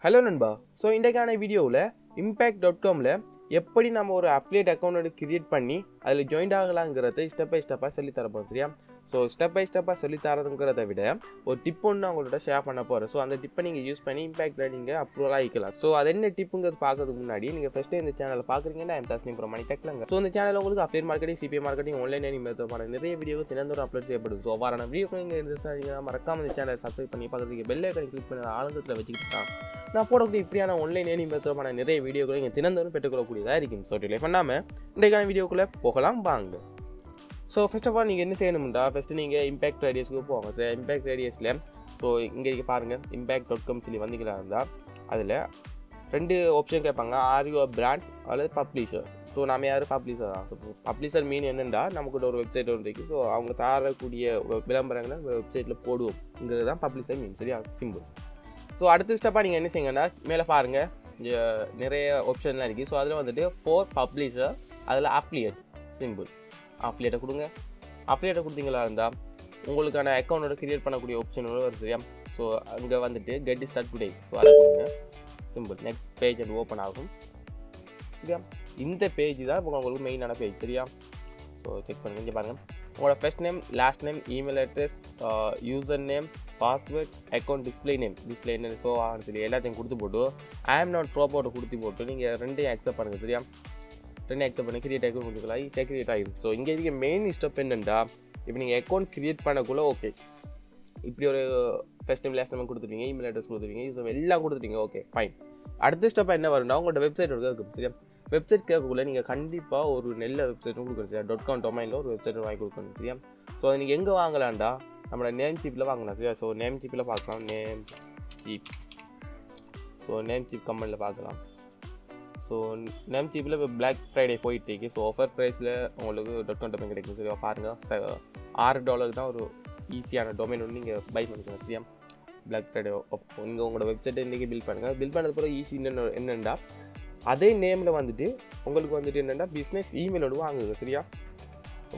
Hello நண்பா. So இன்றைக்கான வீடியோவில் 𝐓𝐴𝐻𝐷𝐶𝐻.comல எப்படி நம்ம ஒரு அஃபிலியேட் அக்கௌண்ட் கிரியேட் பண்ணி அதில் ஜாயின் ஆகலாங்கிறத ஸ்டெப் பை ஸ்டெப்பாக சொல்லித்தரப்போம். சரியா? ஸோ ஸ்டெப் பை ஸ்டெப்பாக சொல்லித்தரதுங்கிறத விட ஒரு டிப் ஒன்று அவங்களோட ஷேர் பண்ண போகிறேன். ஸோ அந்த டிப்பை நீங்கள் யூஸ் பண்ணி இம்பாக்டில் நீங்கள் அப்ரூவல் ஆகிக்கலாம். ஸோ அது என்ன டிப்புங்கிறது பார்க்கறதுக்கு முன்னாடி நீங்கள் ஃபஸ்ட்டு இந்த சேனலை பார்க்குறீங்கன்னா 𝐬𝐻𝐷𝐶𝐻 from டெக்லங்க. ஸோ இந்த சேனலில் உங்களுக்கு update marketing, CPI marketing, online மெத்தடான நிறைய வீடியோ தினந்தோறும் அப்லோட் செய்யப்படும். ஸோ வாரான வீடியோ நீங்கள் இருந்துச்சுன்னா மறக்காம இந்த சேனலை சப்ஸ்கிரைப் பண்ணி பார்க்குறதுக்கு பெல் ஐக்கானை கிளிக் பண்ணி ஆளுங்கத்தில் வச்சுக்கிட்டு நான் போடக்கூடிய இப்படியான ஆன்லைன் மெத்தடான நிறைய வீடியோக்களை நீங்கள் தினந்தோறும் பெற்றுக்கொள்ளக்கூடியதாக இருக்கும். ஸோ டிலே பண்ணாமல் இன்றைக்கான வீடியோக்குள்ளே போகலாம் வாங்க. ஸோ ஃபர்ஸ்ட் ஆஃப் ஆல் நீங்கள் என்ன செய்யணும்டா, ஃபஸ்ட்டு நீங்கள் இம்பாக்ட் ரேடியஸ்க்கு போங்க. சார் இம்பாக்ட் ரேடியஸில் ஸோ இங்கே பாருங்கள் 𝐓𝐴𝐻𝐷𝐶𝐻.com சொல்லி வந்தீங்களா, அதில் 2 ஆப்ஷன் கேட்பாங்க. ஆர் யூ பிராண்ட் அல்லது பப்ளிஷர். ஸோ நம்ம யார் பப்ளிஷர் தான். ஸோ பப்ளிஷர் மீன் என்னென்னா நமக்கு ஒரு வெப்சைட் ஒன்று இருக்குது. ஸோ அவங்க தரக்கூடிய விளம்பரங்களை வெப்சைட்டில் போடுவோம்ங்கிறது தான் பப்ளிஷர் மீன். சரியா? சிம்பிள். ஸோ அடுத்த ஸ்டெப்பாக நீங்கள் என்ன செய்யுங்கன்னா, மேலே பாருங்கள் இங்கே நிறைய ஆப்ஷன்லாம் இருக்குது. ஸோ அதில் வந்துட்டு ஃபார் பப்ளிஷர், அதில் அஃபிலியேட். சிம்பிள். அஃபிலியேட்டை கொடுங்க. அஃபிலியேட்டை கொடுத்தீங்களா இருந்தால் உங்களுக்கான அக்கௌண்ட்டோட கிரியேட் பண்ணக்கூடிய ஆப்ஷனோட வருது. சரியா? ஸோ அங்கே வந்துட்டு கெட் ஸ்டார்ட் டுடே. ஸோ அதை கொடுங்க. சிம்பிள். நெக்ஸ்ட் பேஜ் அது ஓப்பன் ஆகும். சரியா? இந்த பேஜ் தான் இப்போ உங்களுக்கு மெயினான பேஜ். சரியா? ஸோ செக் பண்ணுங்க. இங்கே பாருங்கள் உங்களோட first name, last name, email address, user name, password, account display name so சொல்லி எல்லாத்தையும் கொடுத்து போட்டு ஐ ஆம் நாட் ப்ராப்பர்ட்டை கொடுத்து போட்டு நீங்கள் ரெண்டையும் அக்செப்ட் பண்ணுங்கள். சரியா? ரெண்டையும் அக்செப்ட் பண்ணி கிரியேட் அக்கௌண்ட் கொடுத்துக்கலாம். ஈஸியாக கிரியேட் ஆகிடும். ஸோ இங்கே இருக்க மெயின் ஸ்டெப் என்னென்னா, இப்போ நீங்கள் அக்கௌண்ட் கிரியேட் பண்ணக்குள்ளே ஓகே இப்படி ஒரு ஃபர்ஸ்ட் நேம், லாஸ்ட் நேம் கொடுத்துட்டீங்க, இமெயில் அட்ரஸ் கொடுத்துட்டீங்க, யூசர் எல்லாம் கொடுத்துட்டீங்க. Okay fine. அடுத்த ஸ்டெப் என்ன வரும்னா, உங்களோட வெப்சைட் இருக்கும். சரியா? வெப்சைட் கேட்கக்குள்ளே நீங்கள் கண்டிப்பாக ஒரு நல்ல வெப்சைட்டும் கொடுக்கணும். சரியா? .com டொமைனில் ஒரு வெப்சைட் வாங்கி கொடுக்கணும். சரியா? ஸோ அதை நீங்கள் எங்கே வாங்கலாம்டா, நம்மளோட நேம் சீப்பில் வாங்கலாம். சரியா? ஸோ நேம் சீப்பில் பார்க்கலாம். Namecheap. So Namecheap கம்பெனியில் பார்க்கலாம். ஸோ நேம் சீப்பில் இப்போ பிளாக் ஃப்ரைடே போயிட்டு இருக்கு. ஸோ ஆஃபர் ப்ரைஸில் உங்களுக்கு .com டொமைன் கிடைக்கும். சரியா? பாருங்கள் $6 தான் ஒரு ஈஸியான டொமைன் ஒன்று நீங்கள் பை பண்ணிக்கலாம். சரியா? பிளாக் ஃப்ரைடே நீங்கள் உங்களோட வெப்சைட்டை இன்றைக்கி பில்ட் பண்ணுங்கள். பில்ட் பண்ணது பிறகு ஈஸி என்னென்னா அதே நேமில் வந்துட்டு உங்களுக்கு வந்துட்டு என்னென்னா பிஸ்னஸ் இமெயிலோடு வாங்குங்க. சரியா?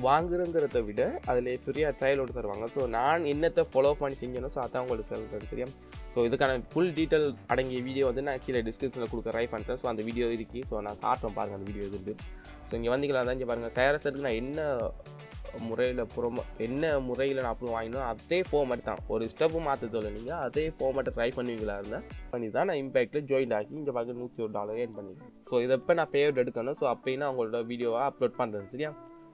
வாங்குறங்கிறத விட அதில் ஃப்ரீயாக ட்ரையலோடு தருவாங்க. ஸோ நான் என்னத்தை ஃபாலோ பண்ணி செஞ்சேனோ ஸோ அதான் உங்களுக்கு சொல்கிறேன். சரியா? ஸோ இதுக்கான ஃபுல் டீட்டெயில் அடங்கிய வீடியோ வந்து நான் கீழே டிஸ்கிரிப்ஷனில் கொடுக்க ட்ரை பண்ணுறேன். ஸோ அந்த வீடியோ இருக்குது. ஸோ நான் காட்டுறேன் பாருங்கள் அந்த வீடியோ இருக்குது. ஸோ இங்கே வந்தீங்களா தான் இங்கே பாருங்கள் சேரஸருக்கு நான் என்ன முறையில் நான் அப்புறம் வாங்கினோம் அதே ஃபார்மேட் தான். ஒரு ஸ்டெப்பு மாற்றத்தோல நீங்கள் அதே ஃபார்மேட்டை ட்ரை பண்ணுவீங்களா இருந்தால் பண்ணி தான் நான் இம்பாக்டில் ஜாயின் ஆகி இங்கே பார்க்க $101 ஏர்ன் பண்ணிக்கிறேன். ஸோ இதை இப்போ நான் பேமெண்ட் எடுக்கணும். ஸோ அப்போயும் நான் உங்களோட வீடியோவை அப்லோட் பண்ணுறேன். சரியா?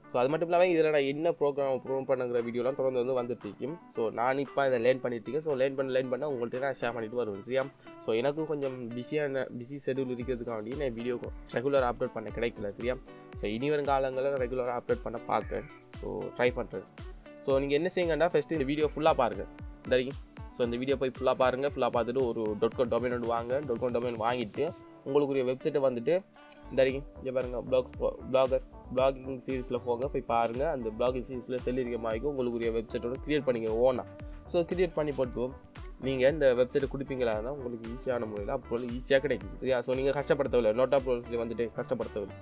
ஸோ அது மட்டும் இல்லாமல் இதில் நான் என்ன ப்ரோக்ராம் ப்ரூவ் பண்ணுங்கிற வீடியோலாம் தொடர்ந்து வந்துட்டு இருக்கும். ஸோ நான் இப்போ இதை லேர்ன் பண்ணிட்டு இருக்கேன். ஸோ லேர்ன் பண்ண உங்கள்கிட்ட நான் ஷேர் பண்ணிட்டு வருவேன். சரியா? ஸோ எனக்கும் கொஞ்சம் பிஸி ஷெடியூல் இருக்கிறதுக்காண்டி நான் வீடியோ ரெகுலராக அப்லோட் பண்ண கிடைக்கல. சரியா? ஸோ இனி வரும் காலங்களில் ரெகுலராக அப்லோட் பண்ண பார்க்குறேன். ஸோ ட்ரை பண்ணுறேன். ஸோ நீங்கள் என்ன செய்யுங்கண்டா, ஃபஸ்ட்டு இந்த வீடியோ ஃபுல்லாக பாருங்கள். சரிங்க? ஸோ இந்த வீடியோ போய் ஃபுல்லாக பாருங்கள். ஃபுல்லாக பார்த்துட்டு ஒரு .com டொமைன் ஒன்று வாங்க. .com டொமைன் வாங்கிட்டு உங்களுக்குரிய வெப்சைட்டை வந்துட்டு சரிங்க இங்கே பாருங்கள் பிளாகிங் சீரீஸில் போய் பாருங்கள். அந்த பிளாகிங் சீரீஸில் செல்லிருக்க மாதிரி உங்களுக்குரிய வெப்சைட்டோட க்ரியேட் பண்ணிங்க ஓனா. ஸோ க்ரியேட் பண்ணி போட்டு நீங்கள் இந்த வெப்சைட்டை கொடுப்பீங்களா இருந்தால் உங்களுக்கு ஈஸியான முறையில் அப்ரோல் ஈஸியாக கிடைக்கும். சரியா? ஸோ நீங்கள் கஷ்டப்படுத்தவில்லை. நோட் அப்ரோல் வந்துட்டு கஷ்டப்படுத்தவில்லை.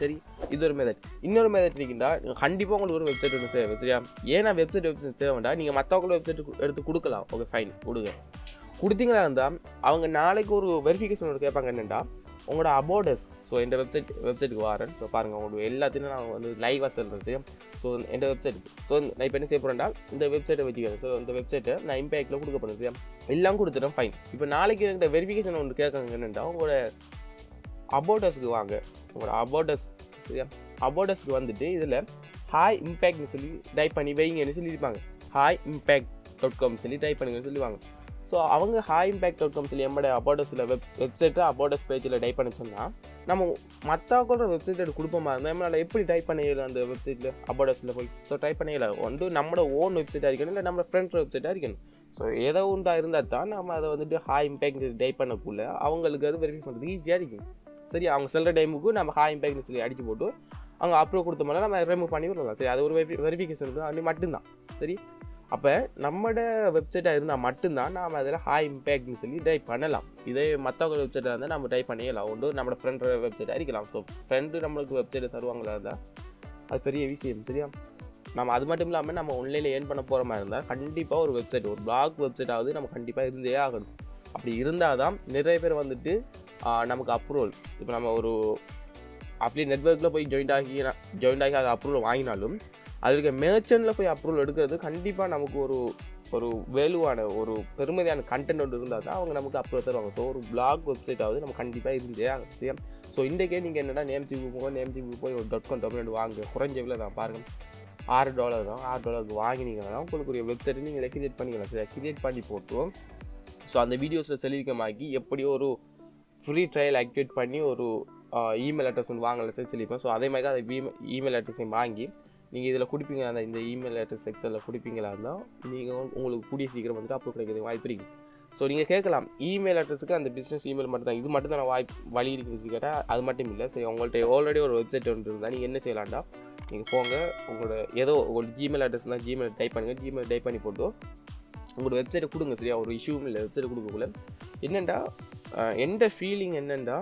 சரி, இது ஒரு மெத்தட். இன்னொரு மெத்தட் இருக்குண்டா, கண்டிப்பாக உங்களுக்கு ஒரு வெப்சைட் ஒன்று தேவை. சரியா? ஏன்னா வெப்சைட் தேவைண்டா நீங்கள் மற்றவங்களோட வெப்சைட் எடுத்து கொடுக்கலாம். ஓகே ஃபைன், கொடுத்தீங்களா இருந்தால் அவங்க நாளைக்கு ஒரு வெரிஃபிகேஷன் ஒன்று கேட்பாங்க. என்னென்னா உங்களோட அபோடஸ். ஸோ இந்த வெப்சைட்டுக்கு வரேன். ஸோ பாருங்கள் உங்களுக்கு எல்லாத்தையும் நான் வந்து லைவாக சொல்கிறேன். சரியா? ஸோ இந்த வெப்சைட்டுக்கு நான் இப்போ என்ன செய்ய போகிறேன்டா, இந்த வெப்சைட்டை வச்சுக்கிறேன். ஸோ இந்த வெப்சைட்டை நான் இம்பாக்டில் கொடுக்க போகிறேன். சரியா? எல்லாம் கொடுத்துட்டேன். ஃபைன். இப்போ நாளைக்கு இந்த வெரிஃபிகேஷன் ஒன்று கேட்காங்க. என்னென்னா உங்களோட அபோடஸ்க்கு வாங்க. உங்களோட அபோடஸ். சரியா? அபோடஸ்க்கு வந்துட்டு இதில் ஹாய் இம்பாக்ட்னு சொல்லி டைப் பண்ணி வைங்கன்னு சொல்லியிருப்பாங்க. 𝐻𝐴𝐻𝐷𝐶𝐻.com சொல்லி டைப் பண்ணுங்கன்னு சொல்லுவாங்க. ஸோ அவங்க 𝐻𝐴𝐻𝐷𝐶𝐻.com சொல்லி நம்மளோட அபோடஸில் வெப்சைட்டை அபோடஸ் பேஜில் டைப் பண்ண சொன்னால் நம்ம மற்றவங்களோட வெப்சைட்டை கொடுப்போமா இருந்தால் நம்மளால் எப்படி டைப் பண்ணிடலாம் அந்த வெப்சைட்டில் அபோடஸில் போய். ஸோ டைப் பண்ணிடலாம் வந்து நம்மளோட ஓன் வெப்சைட்டாக இருக்கணும், இல்லை நம்ம ஃப்ரெண்ட் வெப்சைட்டாக இருக்கணும். ஸோ ஏதோ ஒன்றா இருந்தால் தான் நம்ம அதை வந்துட்டு 𝐻𝐴𝐻𝐷𝐶𝐻 டைப் பண்ணக்குள்ள அவங்களுக்கு அது வெரிஃபை பண்ணுறது ஈஸியாக இருக்கும். சரி? அவங்க செல்கிற டைமுக்கு நம்ம 𝐻𝐴𝐻𝐷𝐶𝐻 சொல்லி அடிச்சு போட்டு அவங்க அப்ரூவ் கொடுத்தோம்னா நம்ம ரிமூவ் பண்ணி விடலாம். சரி? அது ஒரு வெரிஃபிகேஷன் அப்படி மட்டும்தான். சரி? அப்போ நம்மளோட வெப்சைட்டாக இருந்தால் மட்டும்தான் நாம் அதில் 𝐻𝐴𝐻𝐷𝐶𝐻 சொல்லி டைப் பண்ணலாம். இதே மற்றவங்க வெப்சைட்டாக இருந்தால் நம்ம டைப் பண்ணிடலாம். ஒன்று நம்மளோட ஃப்ரெண்ட் வெப்சைட்டாக இருக்கலாம். ஸோ ஃப்ரெண்டு நம்மளுக்கு வெப்சைட்டை தருவாங்களா இருந்தால் அது பெரிய விஷயம். சரியா? நம்ம அது மட்டும் இல்லாமல் நம்ம ஆன்லைனில் ஏர்ன் பண்ண போகிற மாதிரி இருந்தால் கண்டிப்பாக ஒரு வெப்சைட், ஒரு பிளாக் வெப்சைட்டாவது நம்ம கண்டிப்பாக இருந்தே ஆகணும். அப்படி இருந்தால் தான் நிறைய பேர் வந்துட்டு நமக்கு அப்ரூவல் இப்போ நம்ம ஒரு அப்படியே நெட்வொர்க்கில் போய் ஜாயின்ட் ஆகி அதை அப்ரூவல் வாங்கினாலும் அதுக்கு மேர்ச்சன்ட்டில் போய் அப்ரூவல் எடுக்கிறது கண்டிப்பாக நமக்கு ஒரு வேல்யூவான ஒரு பெருமதியான கண்டென்ட் ஒன்று இருந்தால் தான் அவங்க நமக்கு அப்ரூவல் தருவாங்க. ஸோ ஒரு பிளாக் வெப்சைட்டாவது நம்ம கண்டிப்பாக இருந்தே ஆகும். ஸோ இன்றைக்கே நீங்கள் என்னென்னா நேம்ஜிக்கு போய் ஒரு .com டொமைன் வாங்க குறைஞ்ச விலை தான் பாருங்கள் $6 தான். $6 வாங்கினீங்கன்னா உங்களுக்கு ஒரு வெப்சைட்டை நீங்கள் கிரியேட் பண்ணிக்கலாம். சரி, கிரியேட் பண்ணி போட்டுருவோம். ஸோ அந்த வீடியோஸில் செலவிக்கமாக்கி எப்படி ஒரு ஃப்ரீ ட்ரையல் ஆக்டிவேட் பண்ணி ஒரு இமெயில் அட்ரஸ் ஒன்று வாங்கலை சொல்லியிருப்பேன். ஸோ அதே மாதிரி தான் அந்த இமெயில் அட்ரஸையும் வாங்கி நீங்கள் இதில் கொடுப்பீங்க. அந்த இந்த இமெயில் அட்ரஸ் செக்ஷனில் கொடுப்பீங்களா இருந்தால் நீங்கள் உங்களுக்கு கூடிய சீக்கிரம் வந்துட்டு அப்ரூவ் கிடைக்கிறது வாய்ப்பு இருக்குது. ஸோ நீங்கள் கேட்கலாம் இமெயில் அட்ரஸுக்கு அந்த பிஸ்னஸ் இமெயில் மட்டும் தான், இது மட்டும் தான் வழி இருக்குது கேட்டால் அது மட்டும் இல்லை. சரி, உங்கள்கிட்ட ஆல்ரெடி ஒரு வெப்சைட் ஒன்று இருந்தால் நீங்கள் என்ன செய்யலாம்டா, நீங்கள் போங்க உங்களோட உங்களுக்கு ஜிமெயில் அட்ரஸ்லாம் ஜிமெயில் டைப் பண்ணுங்கள். ஜிமெயில் டைப் பண்ணி போட்டு உங்களோட வெப்சைட்டை கொடுங்க. சரியா, ஒரு இஷ்யூவும் இல்லை. வெப்சைட்டை கொடுக்கக்குள்ள என்னென்னா எந்த ஃபீலிங் என்னென்னா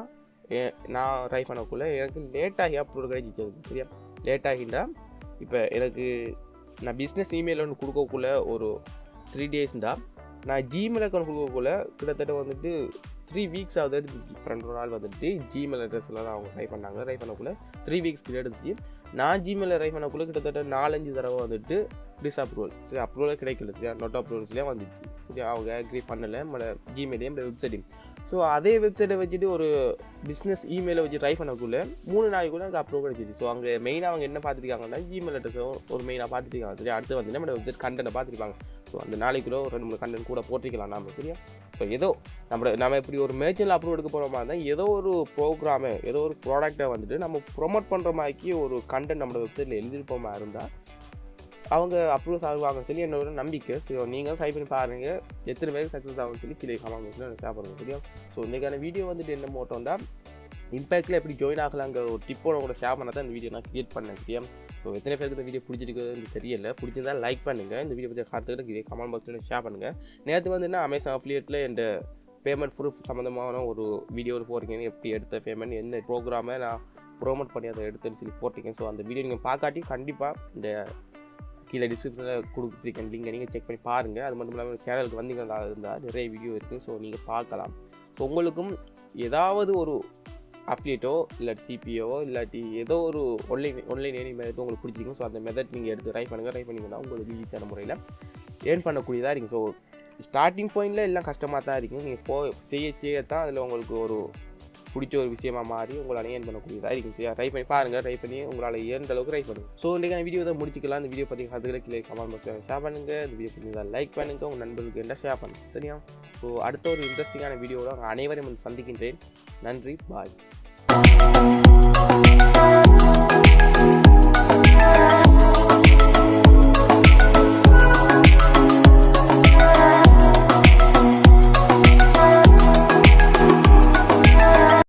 நான் ட்ரை பண்ணக்குள்ளே எனக்கு லேட்டாகி அப்ரூவல் கிடைச்சிச்சு. சரியா, லேட்டாகிண்டா இப்போ எனக்கு நான் பிஸ்னஸ் இமெயில் ஒன்று கொடுக்கக்குள்ள ஒரு 3 டேஸ்ண்டா நான் ஜிமெயில் அக்கௌண்ட் கொடுக்கக்குள்ள கிட்டத்தட்ட வந்துட்டு 3 வீக்ஸ் ஆகுது எடுத்துச்சு. 2 நாள் வந்துட்டு ஜிமெயில் அட்ரஸில் தான் அவங்க ட்ரை பண்ணக்குள்ள 3 வீக்ஸ் கிட்ட எடுத்துச்சு. நான் ஜிமெயிலில் ட்ரை பண்ணக்குள்ள கிட்டத்தட்ட 4-5 தடவை வந்துட்டு டிஸ்அப்ரூவல். சரி, அப்ரூவலே கிடைக்கல. சரியா, நோட் அப்ரூவல்ஸ்லேயே வந்துச்சு. சரி, அவங்க அக்ரி பண்ணலை நம்மளோட ஜிமெயிலையும் வெப்சைட்டையும். ஸோ அதே வெப்சைட்டை வச்சுட்டு ஒரு பிஸ்னஸ் இமெயிலை வச்சு ட்ரை பண்ணக்குள்ளே 3 நாளைக்குள்ளே எனக்கு அப்ரூவ் கிடைச்சிச்சு. ஸோ அங்கே மெயினாக அவங்க என்ன பார்த்துருக்காங்கன்னா ஜிமெயில் அட்ரஸும் ஒரு மெயினாக பார்த்துருக்காங்க. சரி, அடுத்து வந்து நம்ம வெப்சைட் கண்டென்ட்டை பார்த்துருப்பாங்க. ஸோ அந்த நாளைக்குள்ளே ஒரு 2-3 கண்டென்ட் கூட போட்டிருக்கலாம் நம்ம. சரியா, ஸோ ஏதோ நம்ம இப்படி ஒரு மேஜரில் அப்ரூவ் எடுக்க போகிற மாதிரி தான் ஏதோ ஒரு ப்ரோக்ராமை ஏதோ ஒரு ப்ராடக்டை வந்துட்டு நம்ம ப்ரொமோட் பண்ணுற மாதிரிக்கு ஒரு கண்டென்ட் நம்ம வெப்சைட்டில் எழுதிருப்போமா இருந்தால் அவங்க அப்ரூவ் ஆகுவாங்க சொல்லி என்னோட நம்பிக்கை. ஸோ நீங்கள் ட்ரை பண்ணி பாருங்கள் எத்தனை பேருக்கு சக்ஸஸ் ஆகும்னு சொல்லி கீழே கமெண்ட் சாப்பிடுங்க. சரியா, ஸோ இன்றைக்கான வீடியோ வந்துட்டு என்ன மோட்டோம்டா இம்பேக்டில் எப்படி ஜாயின் ஆகலாங்கிற ஒரு டிப்போட உங்களோட ஷேர் பண்ண தான் இந்த வீடியோ நான் கிரியேட் பண்ணேன். சரியா, ஸோ எத்தனை பேருக்கு இந்த வீடியோ பிடிச்சிருக்குன்னு தெரியல. பிடிச்சிருந்தா லைக் பண்ணுங்கள். இந்த வீடியோ பற்றி கருத்துக்கிட்ட இதே கமெண்ட் பாக்ஸில் ஷேர் பண்ணுங்கள். நேற்று வந்துன்னா அமேசான் அஃபிலியேட்டில் இந்த பேமெண்ட் ப்ரூஃப் சம்மந்தமான ஒரு வீடியோ போகிறீங்கன்னு எப்படி எடுத்த பேமெண்ட் என்ன ப்ரோக்ராமை நான் ப்ரோமோட் பண்ணி அதை எடுத்துன்னு சொல்லி போட்டிருக்கேன். ஸோ அந்த வீடியோ நீங்கள் பார்க்காட்டி கண்டிப்பாக இந்த கீழே டிஸ்கிரிப்ஷனில் கொடுத்துருக்கேன் லிங்கை நீங்கள் செக் பண்ணி பாருங்கள். அது மட்டும் இல்லாமல் சேனலுக்கு வந்தீங்கன்னா இருந்தால் நிறைய வீடியோ இருக்குது. ஸோ நீங்கள் பார்க்கலாம். ஸோ உங்களுக்கும் ஏதாவது ஒரு அப்டேட்டோ இல்லாட்டி சிபிஓவோ இல்லாட்டி ஏதோ ஒரு ஆன்லைன் ஏர்னிங் மெத்தட் உங்களுக்கு பிடிச்சிருக்கும். ஸோ அந்த மெத்தட் நீங்கள் எடுத்து ட்ரை பண்ணிங்கன்னா உங்களுக்கு ஈஸியான முறையில் ஏர்ன் பண்ணக்கூடியதாக இருக்கும். ஸோ ஸ்டார்டிங் பாயிண்டில் எல்லாம் கஷ்டமாக தான் இருக்கும். நீங்கள் செய்யத்தான் அதில் உங்களுக்கு ஒரு பிடிச்ச ஒரு விஷயமா மாறி உங்களால் ஏர்ன் பண்ணக்கூடியதாக இருக்கும். சரியா, ட்ரை பண்ணி பாருங்கள். ட்ரை பண்ணி உங்களால் ஏர்ன்ற அளவுக்கு ட்ரை பண்ணுங்கள். ஸோ இன்றைக்கான வீடியோ தான் முடிச்சிக்கலாம். இந்த வீடியோ பற்றி கருத்துக்களை கீழே கமெண்ட் பாக்ஸில் ஷேர் பண்ணுங்கள். இந்த வீடியோ பற்றி லைக் பண்ணுங்கள். உங்கள் நண்பர்களுக்கு என்ன ஷேர் பண்ணுங்கள். சரியா, ஸோ அடுத்த ஒரு இன்ட்ரெஸ்டிங்கான வீடியோவில் உங்கள் அனைவரையும் சந்திக்கின்றேன். நன்றி, பாய்.